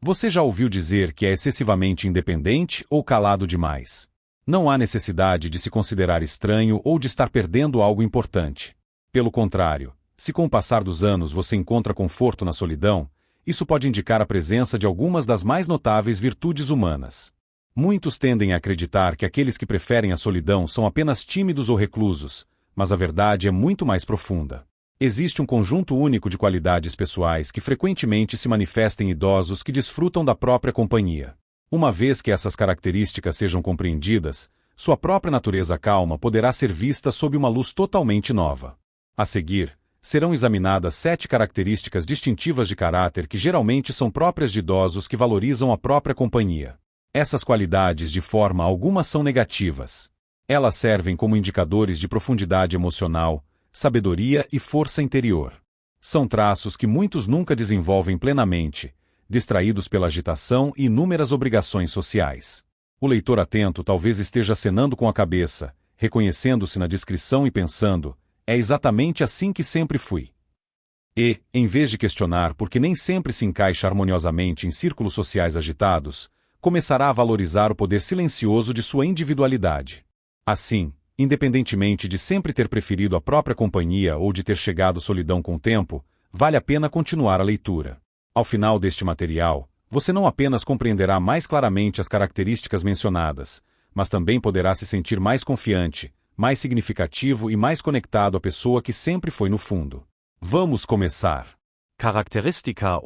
Você já ouviu dizer que é excessivamente independente ou calado demais? Não há necessidade de se considerar estranho ou de estar perdendo algo importante. Pelo contrário, se com o passar dos anos você encontra conforto na solidão, isso pode indicar a presença de algumas das mais notáveis virtudes humanas. Muitos tendem a acreditar que aqueles que preferem a solidão são apenas tímidos ou reclusos, mas a verdade é muito mais profunda. Existe um conjunto único de qualidades pessoais que frequentemente se manifesta em idosos que desfrutam da própria companhia. Uma vez que essas características sejam compreendidas, sua própria natureza calma poderá ser vista sob uma luz totalmente nova. A seguir, serão examinadas 7 características distintivas de caráter que geralmente são próprias de idosos que valorizam a própria companhia. Essas qualidades de forma alguma são negativas. Elas servem como indicadores de profundidade emocional, sabedoria e força interior. São traços que muitos nunca desenvolvem plenamente, distraídos pela agitação e inúmeras obrigações sociais. O leitor atento talvez esteja acenando com a cabeça, reconhecendo-se na descrição e pensando, é exatamente assim que sempre fui. E, em vez de questionar por que nem sempre se encaixa harmoniosamente em círculos sociais agitados, começará a valorizar o poder silencioso de sua individualidade. Assim, independentemente de sempre ter preferido a própria companhia ou de ter chegado à solidão com o tempo, vale a pena continuar a leitura. Ao final deste material, você não apenas compreenderá mais claramente as características mencionadas, mas também poderá se sentir mais confiante, mais significativo e mais conectado à pessoa que sempre foi no fundo. Vamos começar. Característica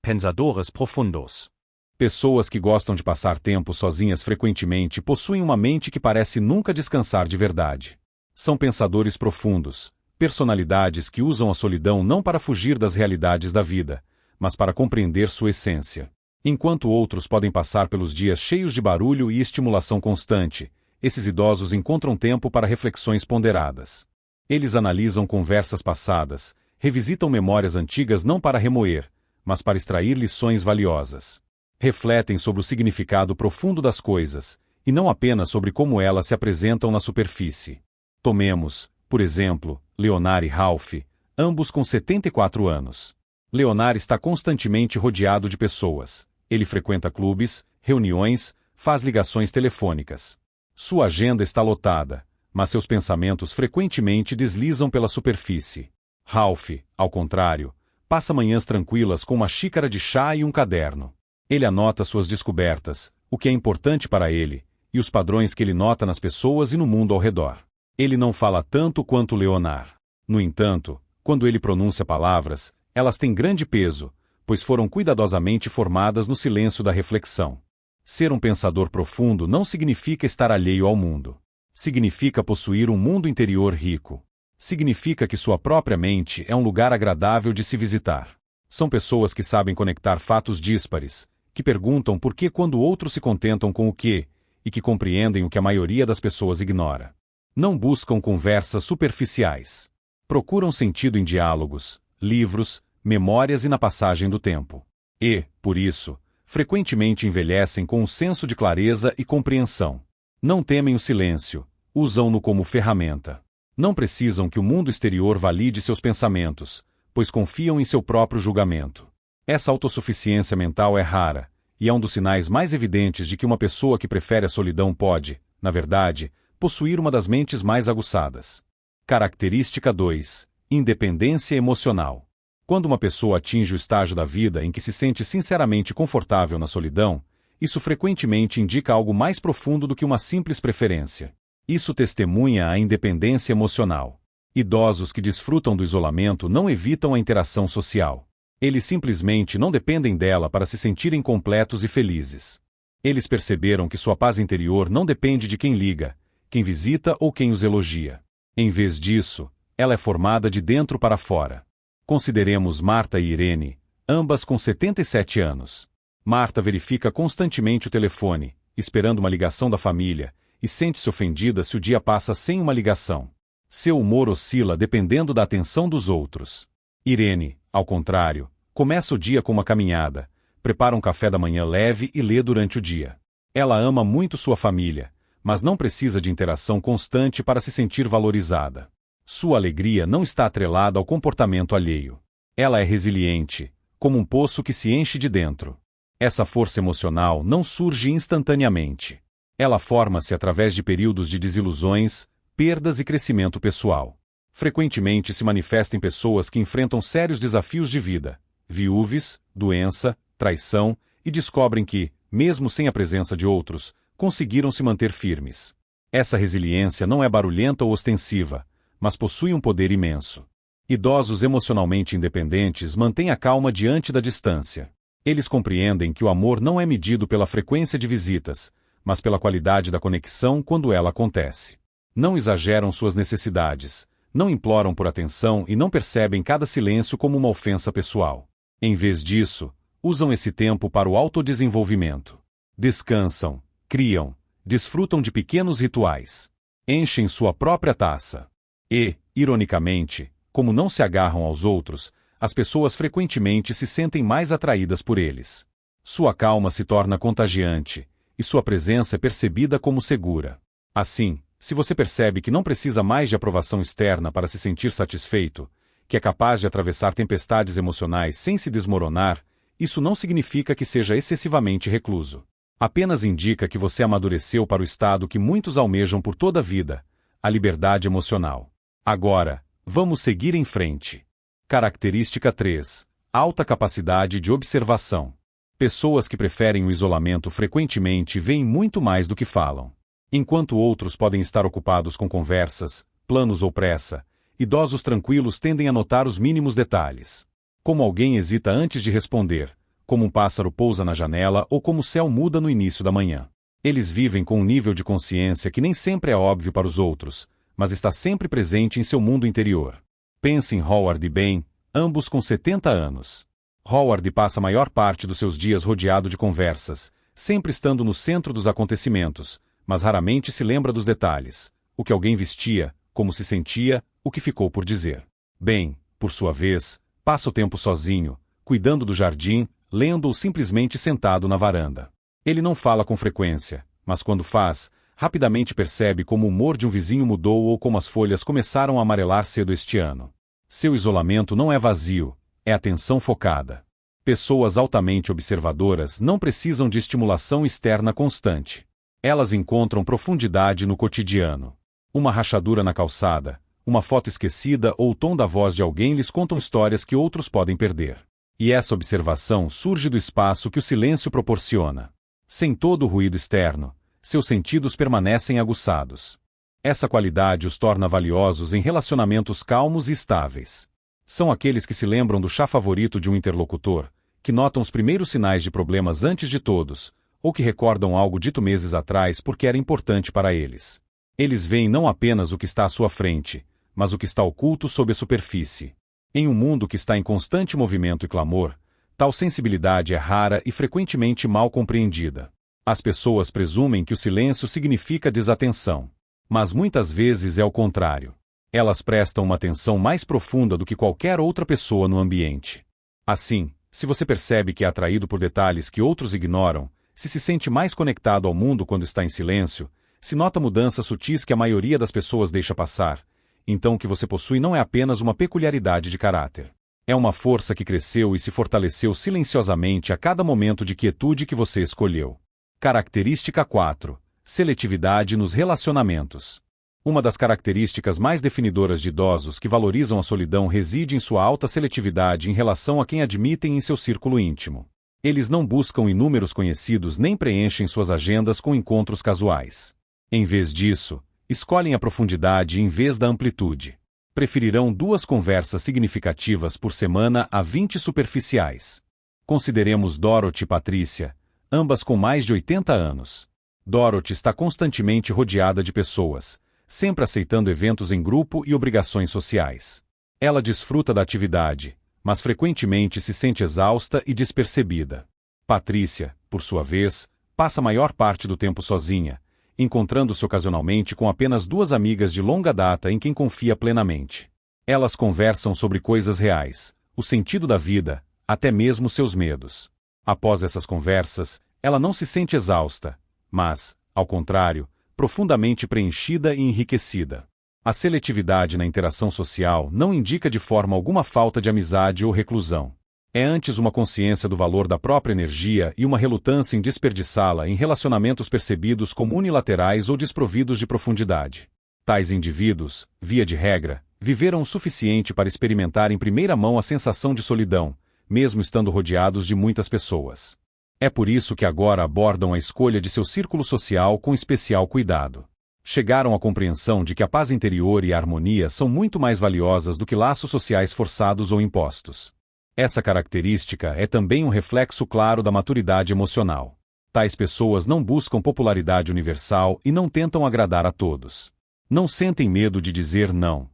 Pensadores profundos. Pessoas que gostam de passar tempo sozinhas frequentemente possuem uma mente que parece nunca descansar de verdade. São pensadores profundos, personalidades que usam a solidão não para fugir das realidades da vida, mas para compreender sua essência. Enquanto outros podem passar pelos dias cheios de barulho e estimulação constante, esses idosos encontram tempo para reflexões ponderadas. Eles analisam conversas passadas, revisitam memórias antigas não para remoer, mas para extrair lições valiosas. Refletem sobre o significado profundo das coisas, e não apenas sobre como elas se apresentam na superfície. Tomemos, por exemplo, Leonard e Ralph, ambos com 74 anos. Leonard está constantemente rodeado de pessoas. Ele frequenta clubes, reuniões, faz ligações telefônicas. Sua agenda está lotada, mas seus pensamentos frequentemente deslizam pela superfície. Ralph, ao contrário, passa manhãs tranquilas com uma xícara de chá e um caderno. Ele anota suas descobertas, o que é importante para ele, e os padrões que ele nota nas pessoas e no mundo ao redor. Ele não fala tanto quanto Leonard. No entanto, quando ele pronuncia palavras, elas têm grande peso, pois foram cuidadosamente formadas no silêncio da reflexão. Ser um pensador profundo não significa estar alheio ao mundo. Significa possuir um mundo interior rico. Significa que sua própria mente é um lugar agradável de se visitar. São pessoas que sabem conectar fatos díspares, que perguntam por que quando outros se contentam com o quê, e que compreendem o que a maioria das pessoas ignora. Não buscam conversas superficiais. Procuram sentido em diálogos, livros, memórias e na passagem do tempo. E, por isso, frequentemente envelhecem com um senso de clareza e compreensão. Não temem o silêncio, usam-no como ferramenta. Não precisam que o mundo exterior valide seus pensamentos, pois confiam em seu próprio julgamento. Essa autossuficiência mental é rara, e é um dos sinais mais evidentes de que uma pessoa que prefere a solidão pode, na verdade, possuir uma das mentes mais aguçadas. Característica 2. Independência emocional. Quando uma pessoa atinge o estágio da vida em que se sente sinceramente confortável na solidão, isso frequentemente indica algo mais profundo do que uma simples preferência. Isso testemunha a independência emocional. Idosos que desfrutam do isolamento não evitam a interação social. Eles simplesmente não dependem dela para se sentirem completos e felizes. Eles perceberam que sua paz interior não depende de quem liga, quem visita ou quem os elogia. Em vez disso, ela é formada de dentro para fora. Consideremos Marta e Irene, ambas com 77 anos. Marta verifica constantemente o telefone, esperando uma ligação da família, e sente-se ofendida se o dia passa sem uma ligação. Seu humor oscila dependendo da atenção dos outros. Irene, ao contrário, começa o dia com uma caminhada, prepara um café da manhã leve e lê durante o dia. Ela ama muito sua família, mas não precisa de interação constante para se sentir valorizada. Sua alegria não está atrelada ao comportamento alheio. Ela é resiliente, como um poço que se enche de dentro. Essa força emocional não surge instantaneamente. Ela forma-se através de períodos de desilusões, perdas e crescimento pessoal. Frequentemente se manifesta em pessoas que enfrentam sérios desafios de vida, viúves, doença, traição, e descobrem que, mesmo sem a presença de outros, conseguiram se manter firmes. Essa resiliência não é barulhenta ou ostensiva, mas possui um poder imenso. Idosos emocionalmente independentes mantêm a calma diante da distância. Eles compreendem que o amor não é medido pela frequência de visitas, mas pela qualidade da conexão quando ela acontece. Não exageram suas necessidades, não imploram por atenção e não percebem cada silêncio como uma ofensa pessoal. Em vez disso, usam esse tempo para o autodesenvolvimento. Descansam, criam, desfrutam de pequenos rituais. Enchem sua própria taça. E, ironicamente, como não se agarram aos outros, as pessoas frequentemente se sentem mais atraídas por eles. Sua calma se torna contagiante, e sua presença é percebida como segura. Assim, se você percebe que não precisa mais de aprovação externa para se sentir satisfeito, que é capaz de atravessar tempestades emocionais sem se desmoronar, isso não significa que seja excessivamente recluso. Apenas indica que você amadureceu para o estado que muitos almejam por toda a vida, a liberdade emocional. Agora, vamos seguir em frente. Característica 3. Alta capacidade de observação. Pessoas que preferem o isolamento frequentemente veem muito mais do que falam. Enquanto outros podem estar ocupados com conversas, planos ou pressa, idosos tranquilos tendem a notar os mínimos detalhes. Como alguém hesita antes de responder, como um pássaro pousa na janela ou como o céu muda no início da manhã. Eles vivem com um nível de consciência que nem sempre é óbvio para os outros, mas está sempre presente em seu mundo interior. Pense em Howard e Ben, ambos com 70 anos. Howard passa a maior parte dos seus dias rodeado de conversas, sempre estando no centro dos acontecimentos, mas raramente se lembra dos detalhes, o que alguém vestia, como se sentia, o que ficou por dizer. Ben, por sua vez, passa o tempo sozinho, cuidando do jardim, lendo ou simplesmente sentado na varanda. Ele não fala com frequência, mas quando faz, rapidamente percebe como o humor de um vizinho mudou ou como as folhas começaram a amarelar cedo este ano. Seu isolamento não é vazio, é atenção focada. Pessoas altamente observadoras não precisam de estimulação externa constante. Elas encontram profundidade no cotidiano. Uma rachadura na calçada, uma foto esquecida ou o tom da voz de alguém lhes contam histórias que outros podem perder. E essa observação surge do espaço que o silêncio proporciona. Sem todo o ruído externo, seus sentidos permanecem aguçados. Essa qualidade os torna valiosos em relacionamentos calmos e estáveis. São aqueles que se lembram do chá favorito de um interlocutor, que notam os primeiros sinais de problemas antes de todos, ou que recordam algo dito meses atrás porque era importante para eles. Eles veem não apenas o que está à sua frente, mas o que está oculto sob a superfície. Em um mundo que está em constante movimento e clamor, tal sensibilidade é rara e frequentemente mal compreendida. As pessoas presumem que o silêncio significa desatenção. Mas muitas vezes é o contrário. Elas prestam uma atenção mais profunda do que qualquer outra pessoa no ambiente. Assim, se você percebe que é atraído por detalhes que outros ignoram, se sente mais conectado ao mundo quando está em silêncio, se nota mudanças sutis que a maioria das pessoas deixa passar, então o que você possui não é apenas uma peculiaridade de caráter. É uma força que cresceu e se fortaleceu silenciosamente a cada momento de quietude que você escolheu. Característica 4. Seletividade nos relacionamentos. Uma das características mais definidoras de idosos que valorizam a solidão reside em sua alta seletividade em relação a quem admitem em seu círculo íntimo. Eles não buscam inúmeros conhecidos nem preenchem suas agendas com encontros casuais. Em vez disso, escolhem a profundidade em vez da amplitude. Preferirão 2 conversas significativas por semana a 20 superficiais. Consideremos Dorothy e Patrícia, ambas com mais de 80 anos. Dorothy está constantemente rodeada de pessoas, sempre aceitando eventos em grupo e obrigações sociais. Ela desfruta da atividade, mas frequentemente se sente exausta e despercebida. Patrícia, por sua vez, passa a maior parte do tempo sozinha, encontrando-se ocasionalmente com apenas 2 amigas de longa data em quem confia plenamente. Elas conversam sobre coisas reais, o sentido da vida, até mesmo seus medos. Após essas conversas, ela não se sente exausta, mas, ao contrário, profundamente preenchida e enriquecida. A seletividade na interação social não indica de forma alguma falta de amizade ou reclusão. É antes uma consciência do valor da própria energia e uma relutância em desperdiçá-la em relacionamentos percebidos como unilaterais ou desprovidos de profundidade. Tais indivíduos, via de regra, viveram o suficiente para experimentar em primeira mão a sensação de solidão, mesmo estando rodeados de muitas pessoas. É por isso que agora abordam a escolha de seu círculo social com especial cuidado. Chegaram à compreensão de que a paz interior e a harmonia são muito mais valiosas do que laços sociais forçados ou impostos. Essa característica é também um reflexo claro da maturidade emocional. Tais pessoas não buscam popularidade universal e não tentam agradar a todos. Não sentem medo de dizer não.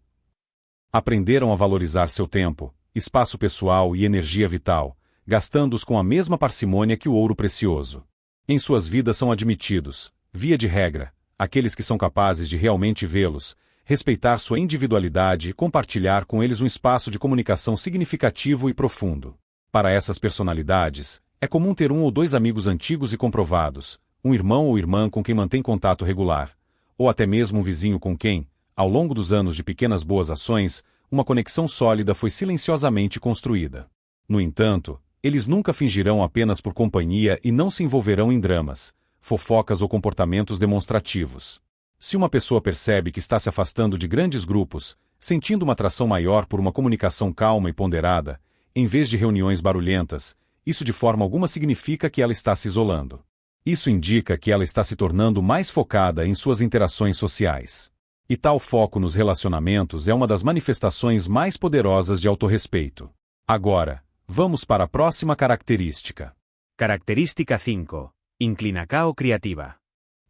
Aprenderam a valorizar seu tempo, espaço pessoal e energia vital, gastando-os com a mesma parcimônia que o ouro precioso. Em suas vidas são admitidos, via de regra, aqueles que são capazes de realmente vê-los, respeitar sua individualidade e compartilhar com eles um espaço de comunicação significativo e profundo. Para essas personalidades, é comum ter um ou dois amigos antigos e comprovados, um irmão ou irmã com quem mantém contato regular, ou até mesmo um vizinho com quem, ao longo dos anos de pequenas boas ações, uma conexão sólida foi silenciosamente construída. No entanto, eles nunca fingirão apenas por companhia e não se envolverão em dramas, fofocas ou comportamentos demonstrativos. Se uma pessoa percebe que está se afastando de grandes grupos, sentindo uma atração maior por uma comunicação calma e ponderada, em vez de reuniões barulhentas, isso de forma alguma significa que ela está se isolando. Isso indica que ela está se tornando mais focada em suas interações sociais. E tal foco nos relacionamentos é uma das manifestações mais poderosas de autorrespeito. Agora, vamos para a próxima característica. Característica 5. Inclinação criativa.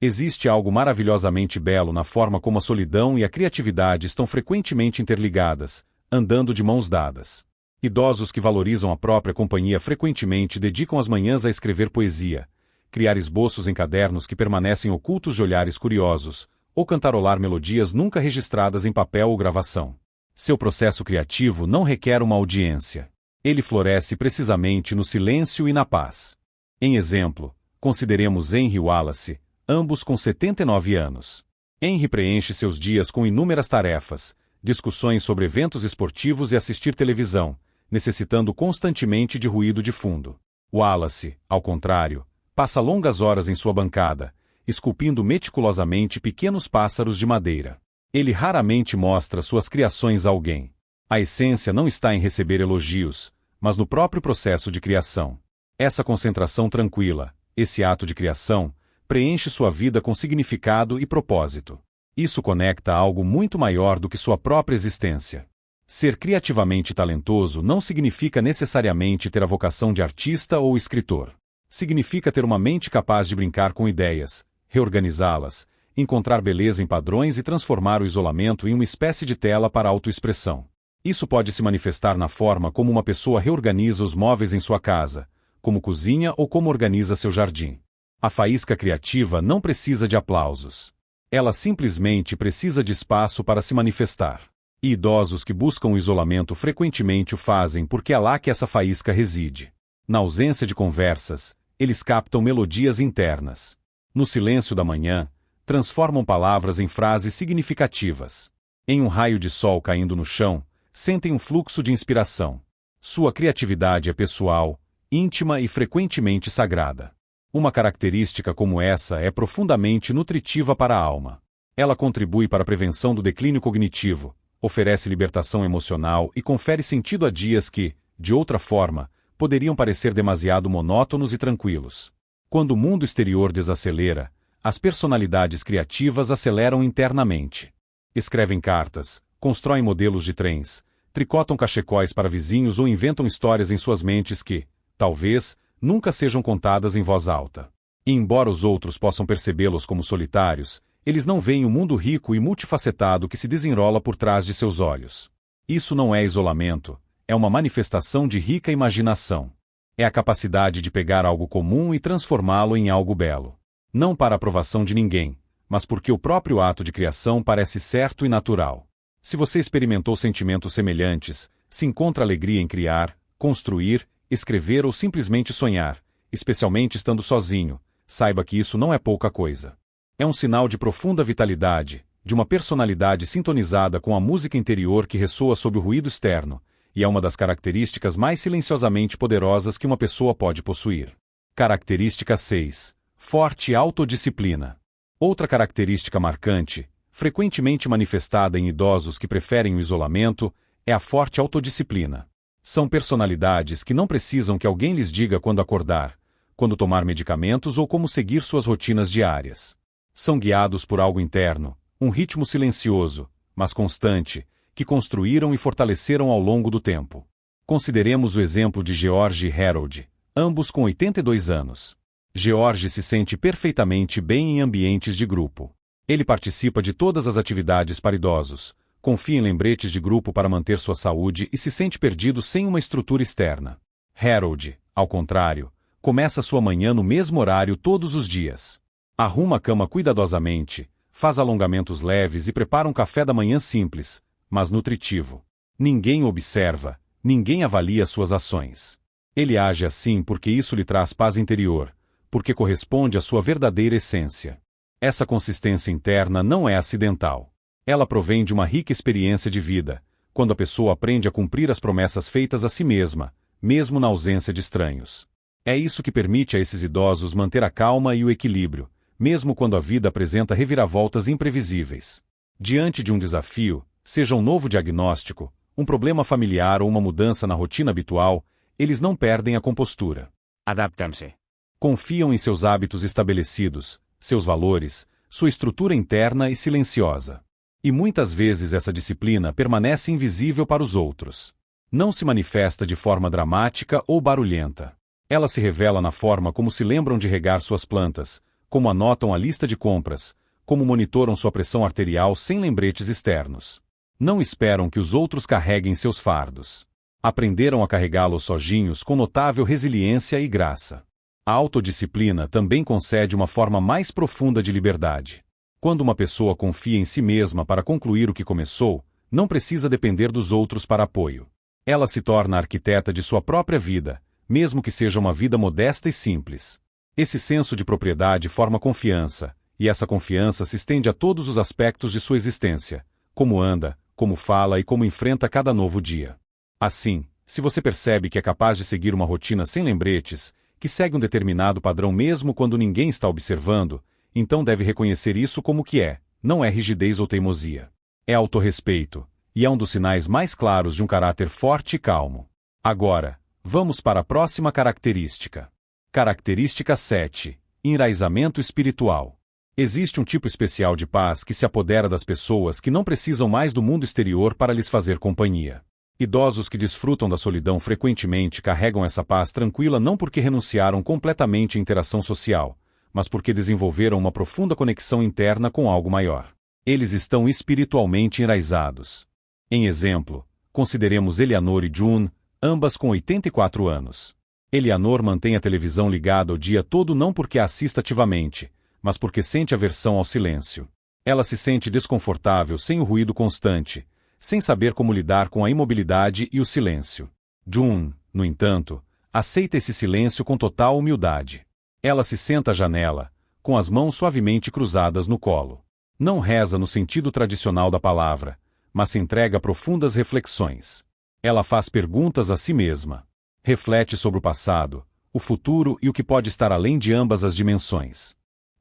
Existe algo maravilhosamente belo na forma como a solidão e a criatividade estão frequentemente interligadas, andando de mãos dadas. Idosos que valorizam a própria companhia frequentemente dedicam as manhãs a escrever poesia, criar esboços em cadernos que permanecem ocultos de olhares curiosos, ou cantarolar melodias nunca registradas em papel ou gravação. Seu processo criativo não requer uma audiência. Ele floresce precisamente no silêncio e na paz. Em exemplo, consideremos Henry Wallace, ambos com 79 anos. Henry preenche seus dias com inúmeras tarefas, discussões sobre eventos esportivos e assistir televisão, necessitando constantemente de ruído de fundo. Wallace, ao contrário, passa longas horas em sua bancada, esculpindo meticulosamente pequenos pássaros de madeira. Ele raramente mostra suas criações a alguém. A essência não está em receber elogios, mas no próprio processo de criação. Essa concentração tranquila, esse ato de criação, preenche sua vida com significado e propósito. Isso conecta a algo muito maior do que sua própria existência. Ser criativamente talentoso não significa necessariamente ter a vocação de artista ou escritor. Significa ter uma mente capaz de brincar com ideias, reorganizá-las, encontrar beleza em padrões e transformar o isolamento em uma espécie de tela para a autoexpressão. Isso pode se manifestar na forma como uma pessoa reorganiza os móveis em sua casa, como cozinha ou como organiza seu jardim. A faísca criativa não precisa de aplausos. Ela simplesmente precisa de espaço para se manifestar. E idosos que buscam o isolamento frequentemente o fazem porque é lá que essa faísca reside. Na ausência de conversas, eles captam melodias internas. No silêncio da manhã, transformam palavras em frases significativas. Em um raio de sol caindo no chão, sentem um fluxo de inspiração. Sua criatividade é pessoal, íntima e frequentemente sagrada. Uma característica como essa é profundamente nutritiva para a alma. Ela contribui para a prevenção do declínio cognitivo, oferece libertação emocional e confere sentido a dias que, de outra forma, poderiam parecer demasiado monótonos e tranquilos. Quando o mundo exterior desacelera, as personalidades criativas aceleram internamente. Escrevem cartas, constroem modelos de trens, tricotam cachecóis para vizinhos ou inventam histórias em suas mentes que, talvez, nunca sejam contadas em voz alta. E embora os outros possam percebê-los como solitários, eles não veem o mundo rico e multifacetado que se desenrola por trás de seus olhos. Isso não é isolamento, é uma manifestação de rica imaginação. É a capacidade de pegar algo comum e transformá-lo em algo belo. Não para a aprovação de ninguém, mas porque o próprio ato de criação parece certo e natural. Se você experimentou sentimentos semelhantes, se encontra alegria em criar, construir, escrever ou simplesmente sonhar, especialmente estando sozinho, saiba que isso não é pouca coisa. É um sinal de profunda vitalidade, de uma personalidade sintonizada com a música interior que ressoa sob o ruído externo, e é uma das características mais silenciosamente poderosas que uma pessoa pode possuir. Característica 6. Forte autodisciplina. Outra característica marcante, frequentemente manifestada em idosos que preferem o isolamento, é a forte autodisciplina. São personalidades que não precisam que alguém lhes diga quando acordar, quando tomar medicamentos ou como seguir suas rotinas diárias. São guiados por algo interno, um ritmo silencioso, mas constante, que construíram e fortaleceram ao longo do tempo. Consideremos o exemplo de George e Harold, ambos com 82 anos. George se sente perfeitamente bem em ambientes de grupo. Ele participa de todas as atividades para idosos, confia em lembretes de grupo para manter sua saúde e se sente perdido sem uma estrutura externa. Harold, ao contrário, começa sua manhã no mesmo horário todos os dias. Arruma a cama cuidadosamente, faz alongamentos leves e prepara um café da manhã simples, mas nutritivo. Ninguém o observa, ninguém avalia suas ações. Ele age assim porque isso lhe traz paz interior, porque corresponde à sua verdadeira essência. Essa consistência interna não é acidental. Ela provém de uma rica experiência de vida, quando a pessoa aprende a cumprir as promessas feitas a si mesma, mesmo na ausência de estranhos. É isso que permite a esses idosos manter a calma e o equilíbrio, mesmo quando a vida apresenta reviravoltas imprevisíveis. Diante de um desafio, seja um novo diagnóstico, um problema familiar ou uma mudança na rotina habitual, eles não perdem a compostura. Adaptam-se. Confiam em seus hábitos estabelecidos, seus valores, sua estrutura interna e silenciosa. E muitas vezes essa disciplina permanece invisível para os outros. Não se manifesta de forma dramática ou barulhenta. Ela se revela na forma como se lembram de regar suas plantas, como anotam a lista de compras, como monitoram sua pressão arterial sem lembretes externos. Não esperam que os outros carreguem seus fardos. Aprenderam a carregá-los sozinhos com notável resiliência e graça. A autodisciplina também concede uma forma mais profunda de liberdade. Quando uma pessoa confia em si mesma para concluir o que começou, não precisa depender dos outros para apoio. Ela se torna a arquiteta de sua própria vida, mesmo que seja uma vida modesta e simples. Esse senso de propriedade forma confiança, e essa confiança se estende a todos os aspectos de sua existência, como anda, como fala e como enfrenta cada novo dia. Assim, se você percebe que é capaz de seguir uma rotina sem lembretes, que segue um determinado padrão mesmo quando ninguém está observando, então deve reconhecer isso como o que é, não é rigidez ou teimosia. É autorrespeito, e é um dos sinais mais claros de um caráter forte e calmo. Agora, vamos para a próxima característica. Característica 7. Enraizamento espiritual. Existe um tipo especial de paz que se apodera das pessoas que não precisam mais do mundo exterior para lhes fazer companhia. Idosos que desfrutam da solidão frequentemente carregam essa paz tranquila não porque renunciaram completamente à interação social, mas porque desenvolveram uma profunda conexão interna com algo maior. Eles estão espiritualmente enraizados. Em exemplo, consideremos Eleanor e June, ambas com 84 anos. Eleanor mantém a televisão ligada o dia todo não porque a assista ativamente, mas porque sente aversão ao silêncio. Ela se sente desconfortável sem o ruído constante, sem saber como lidar com a imobilidade e o silêncio. June, no entanto, aceita esse silêncio com total humildade. Ela se senta à janela, com as mãos suavemente cruzadas no colo. Não reza no sentido tradicional da palavra, mas se entrega a profundas reflexões. Ela faz perguntas a si mesma. Reflete sobre o passado, o futuro e o que pode estar além de ambas as dimensões.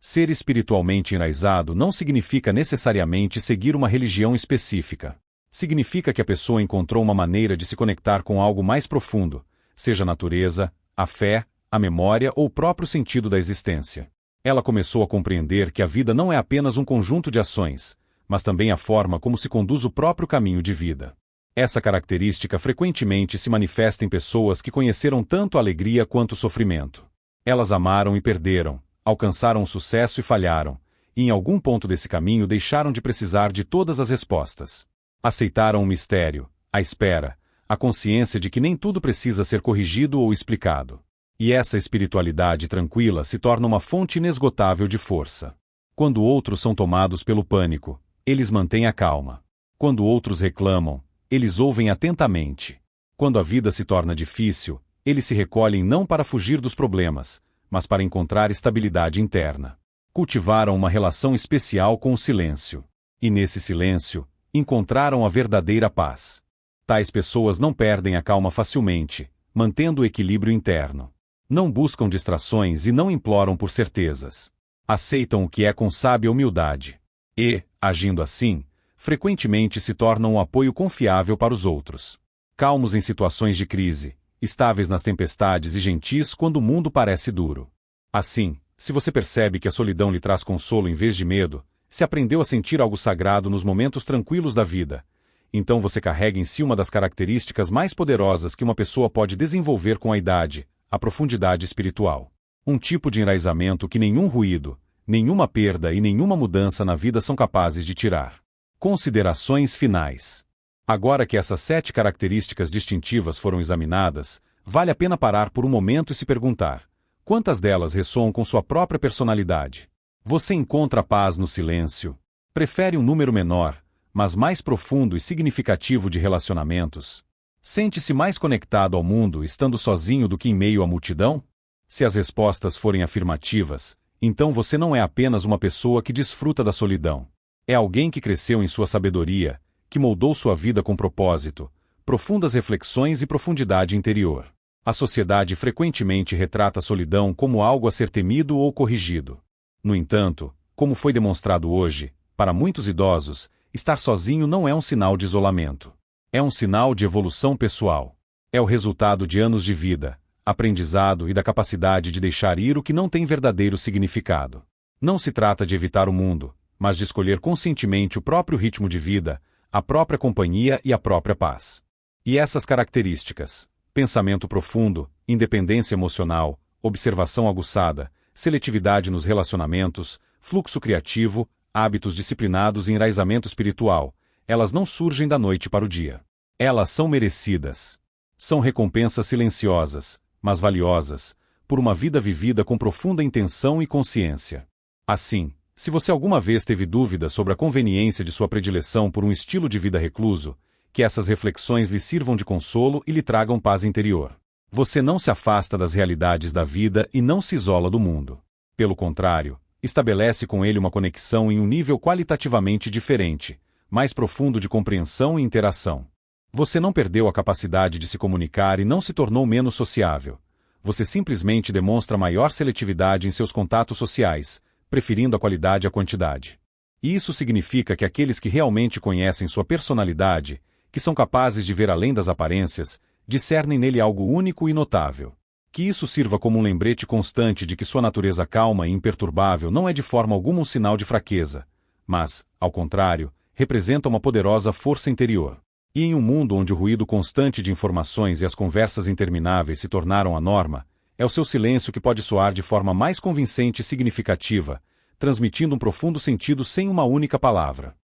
Ser espiritualmente enraizado não significa necessariamente seguir uma religião específica. Significa que a pessoa encontrou uma maneira de se conectar com algo mais profundo, seja a natureza, a fé, a memória ou o próprio sentido da existência. Ela começou a compreender que a vida não é apenas um conjunto de ações, mas também a forma como se conduz o próprio caminho de vida. Essa característica frequentemente se manifesta em pessoas que conheceram tanto a alegria quanto o sofrimento. Elas amaram e perderam, alcançaram o sucesso e falharam, e em algum ponto desse caminho deixaram de precisar de todas as respostas. Aceitaram o mistério, a espera, a consciência de que nem tudo precisa ser corrigido ou explicado. E essa espiritualidade tranquila se torna uma fonte inesgotável de força. Quando outros são tomados pelo pânico, eles mantêm a calma. Quando outros reclamam, eles ouvem atentamente. Quando a vida se torna difícil, eles se recolhem não para fugir dos problemas, mas para encontrar estabilidade interna. Cultivaram uma relação especial com o silêncio. E nesse silêncio, encontraram a verdadeira paz. Tais pessoas não perdem a calma facilmente, mantendo o equilíbrio interno. Não buscam distrações e não imploram por certezas. Aceitam o que é com sábia humildade. E, agindo assim, frequentemente se tornam um apoio confiável para os outros. Calmos em situações de crise, estáveis nas tempestades e gentis quando o mundo parece duro. Assim, se você percebe que a solidão lhe traz consolo em vez de medo, se aprendeu a sentir algo sagrado nos momentos tranquilos da vida, então você carrega em si uma das características mais poderosas que uma pessoa pode desenvolver com a idade, a profundidade espiritual. Um tipo de enraizamento que nenhum ruído, nenhuma perda e nenhuma mudança na vida são capazes de tirar. Considerações finais. Agora que essas 7 características distintivas foram examinadas, vale a pena parar por um momento e se perguntar: quantas delas ressoam com sua própria personalidade? Você encontra paz no silêncio? Prefere um número menor, mas mais profundo e significativo de relacionamentos? Sente-se mais conectado ao mundo estando sozinho do que em meio à multidão? Se as respostas forem afirmativas, então você não é apenas uma pessoa que desfruta da solidão. É alguém que cresceu em sua sabedoria, que moldou sua vida com propósito, profundas reflexões e profundidade interior. A sociedade frequentemente retrata a solidão como algo a ser temido ou corrigido. No entanto, como foi demonstrado hoje, para muitos idosos, estar sozinho não é um sinal de isolamento. É um sinal de evolução pessoal. É o resultado de anos de vida, aprendizado e da capacidade de deixar ir o que não tem verdadeiro significado. Não se trata de evitar o mundo, mas de escolher conscientemente o próprio ritmo de vida, a própria companhia e a própria paz. E essas características: pensamento profundo, independência emocional, observação aguçada, seletividade nos relacionamentos, fluxo criativo, hábitos disciplinados e enraizamento espiritual, elas não surgem da noite para o dia. Elas são merecidas. São recompensas silenciosas, mas valiosas, por uma vida vivida com profunda intenção e consciência. Assim, se você alguma vez teve dúvida sobre a conveniência de sua predileção por um estilo de vida recluso, que essas reflexões lhe sirvam de consolo e lhe tragam paz interior. Você não se afasta das realidades da vida e não se isola do mundo. Pelo contrário, estabelece com ele uma conexão em um nível qualitativamente diferente, mais profundo de compreensão e interação. Você não perdeu a capacidade de se comunicar e não se tornou menos sociável. Você simplesmente demonstra maior seletividade em seus contatos sociais, preferindo a qualidade à quantidade. E isso significa que aqueles que realmente conhecem sua personalidade, que são capazes de ver além das aparências, discernem nele algo único e notável. Que isso sirva como um lembrete constante de que sua natureza calma e imperturbável não é de forma alguma um sinal de fraqueza, mas, ao contrário, representa uma poderosa força interior. E em um mundo onde o ruído constante de informações e as conversas intermináveis se tornaram a norma, é o seu silêncio que pode soar de forma mais convincente e significativa, transmitindo um profundo sentido sem uma única palavra.